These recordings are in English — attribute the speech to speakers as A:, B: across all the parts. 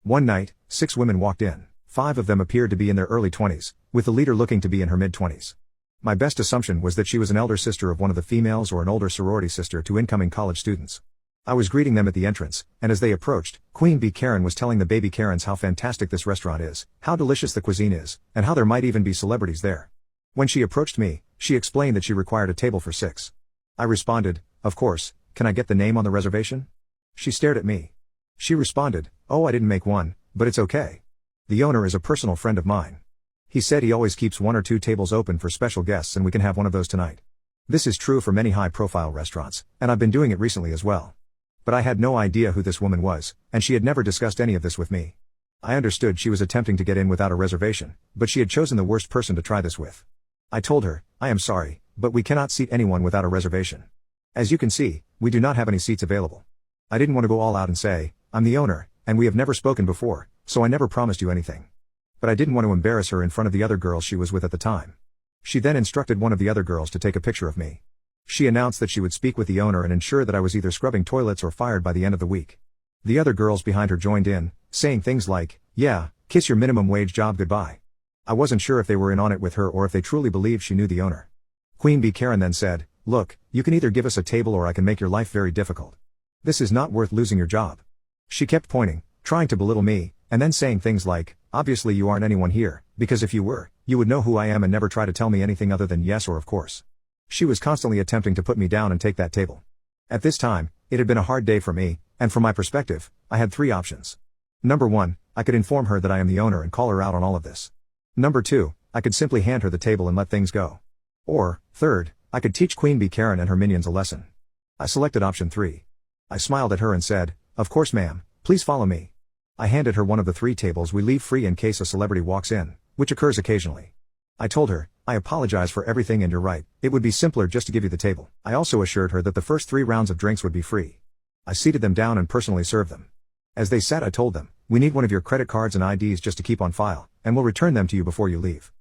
A: One night, 6 women walked in. 5 of them appeared to be in their early 20s, with the leader looking to be in her mid-20s. My best assumption was that she was an elder sister of one of the females or an older sorority sister to incoming college students. I was greeting them at the entrance, and as they approached, Queen Bee Karen was telling the baby Karens how fantastic this restaurant is, how delicious the cuisine is, and how there might even be celebrities there. When she approached me, she explained that she required a table for 6. I responded, "Of course, can I get the name on the reservation?" She stared at me. She responded, "Oh, I didn't make one, but it's okay. The owner is a personal friend of mine. He said he always keeps 1 or 2 tables open for special guests and we can have one of those tonight." This is true for many high-profile restaurants, and I've been doing it recently as well. But I had no idea who this woman was, and she had never discussed any of this with me. I understood she was attempting to get in without a reservation, but she had chosen the worst person to try this with. I told her, "I am sorry, but we cannot seat anyone without a reservation. As you can see, we do not have any seats available." I didn't want to go all out and say, "I'm the owner, and we have never spoken before, so I never promised you anything." But I didn't want to embarrass her in front of the other girls she was with at the time. She then instructed one of the other girls to take a picture of me. She announced that she would speak with the owner and ensure that I was either scrubbing toilets or fired by the end of the week. The other girls behind her joined in, saying things like, "Yeah, kiss your minimum wage job goodbye." I wasn't sure if they were in on it with her or if they truly believed she knew the owner. Queen Bee Karen then said, "Look, you can either give us a table or I can make your life very difficult. This is not worth losing your job." She kept pointing, trying to belittle me, and then saying things like, "Obviously you aren't anyone here, because if you were, you would know who I am and never try to tell me anything other than yes or of course." She was constantly attempting to put me down and take that table. At this time, it had been a hard day for me, and from my perspective, I had 3 options. Number 1, I could inform her that I am the owner and call her out on all of this. Number 2, I could simply hand her the table and let things go. Or, third, I could teach Queen Bee Karen and her minions a lesson. I selected option 3. I smiled at her and said, "Of course ma'am, please follow me." I handed her one of the 3 tables we leave free in case a celebrity walks in, which occurs occasionally. I told her, "I apologize for everything and you're right, it would be simpler just to give you the table." I also assured her that the first 3 rounds of drinks would be free. I seated them down and personally served them. As they sat I told them, "We need one of your credit cards and IDs just to keep on file, and we'll return them to you before you leave."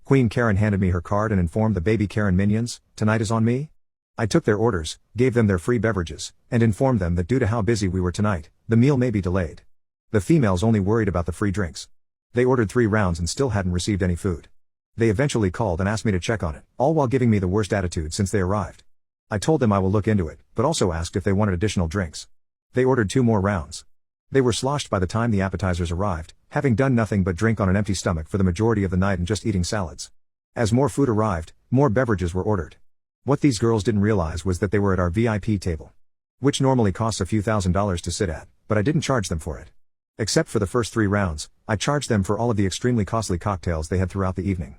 A: Queen Karen handed me her card and informed the baby Karen minions, "Tonight is on me." I took their orders, gave them their free beverages, and informed them that due to how busy we were tonight, the meal may be delayed. The females only worried about the free drinks. They ordered 3 rounds and still hadn't received any food. They eventually called and asked me to check on it, all while giving me the worst attitude since they arrived. I told them I will look into it, but also asked if they wanted additional drinks. They ordered 2 more rounds. They were sloshed by the time the appetizers arrived, having done nothing but drink on an empty stomach for the majority of the night and just eating salads. As more food arrived, more beverages were ordered. What these girls didn't realize was that they were at our VIP table, which normally costs a few $1,000s to sit at, but I didn't charge them for it. Except for the first 3 rounds, I charged them for all of the extremely costly cocktails they had throughout the evening.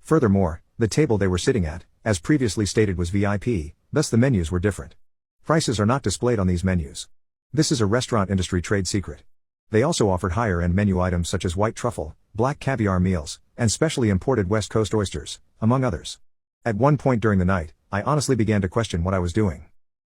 A: Furthermore, the table they were sitting at, as previously stated, was VIP, thus the menus were different. Prices are not displayed on these menus. This is a restaurant industry trade secret. They also offered higher-end menu items such as white truffle, black caviar meals, and specially imported West Coast oysters, among others. At one point during the night, I honestly began to question what I was doing.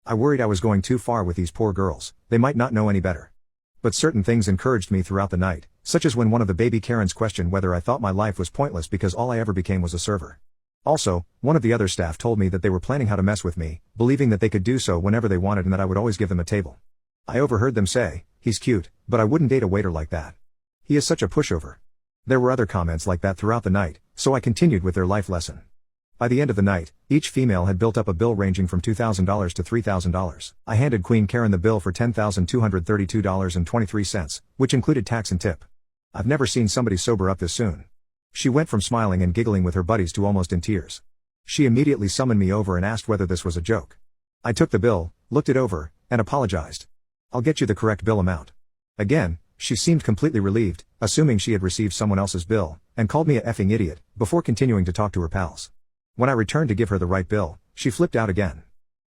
A: I worried I was going too far with these poor girls, they might not know any better. But certain things encouraged me throughout the night, such as when one of the baby Karens questioned whether I thought my life was pointless because all I ever became was a server. Also, one of the other staff told me that they were planning how to mess with me, believing that they could do so whenever they wanted and that I would always give them a table. I overheard them say, "He's cute, but I wouldn't date a waiter like that. He is such a pushover." There were other comments like that throughout the night, so I continued with their life lesson. By the end of the night, each female had built up a bill ranging from $2,000 to $3,000. I handed Queen Karen the bill for $10,232.23, which included tax and tip. I've never seen somebody sober up this soon. She went from smiling and giggling with her buddies to almost in tears. She immediately summoned me over and asked whether this was a joke. I took the bill, looked it over, and apologized. "I'll get you the correct bill amount." Again, she seemed completely relieved, assuming she had received someone else's bill, and called me a effing idiot, before continuing to talk to her pals. When I returned to give her the right bill, she flipped out again.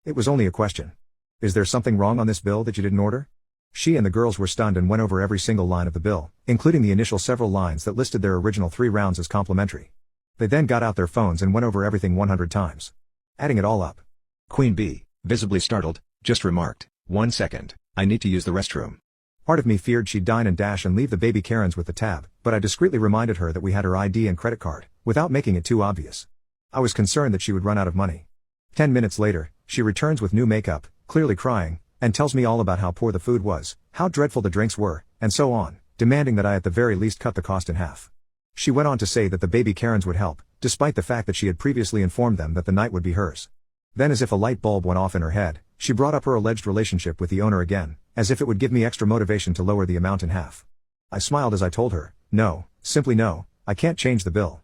A: It was only a question. "Is there something wrong on this bill that you didn't order?" She and the girls were stunned and went over every single line of the bill, including the initial several lines that listed their original 3 rounds as complimentary. They then got out their phones and went over everything 100 times. Adding it all up.
B: Queen Bee, visibly startled, just remarked, "1 second, I need to use the restroom."
A: Part of me feared she'd dine and dash and leave the baby Karens with the tab, but I discreetly reminded her that we had her ID and credit card, without making it too obvious. I was concerned that she would run out of money. 10 minutes later, she returns with new makeup, clearly crying, and tells me all about how poor the food was, how dreadful the drinks were, and so on, demanding that I at the very least cut the cost in half. She went on to say that the baby Karens would help, despite the fact that she had previously informed them that the night would be hers. Then, as if a light bulb went off in her head, she brought up her alleged relationship with the owner again, as if it would give me extra motivation to lower the amount in half. I smiled as I told her, no, simply no, I can't change the bill.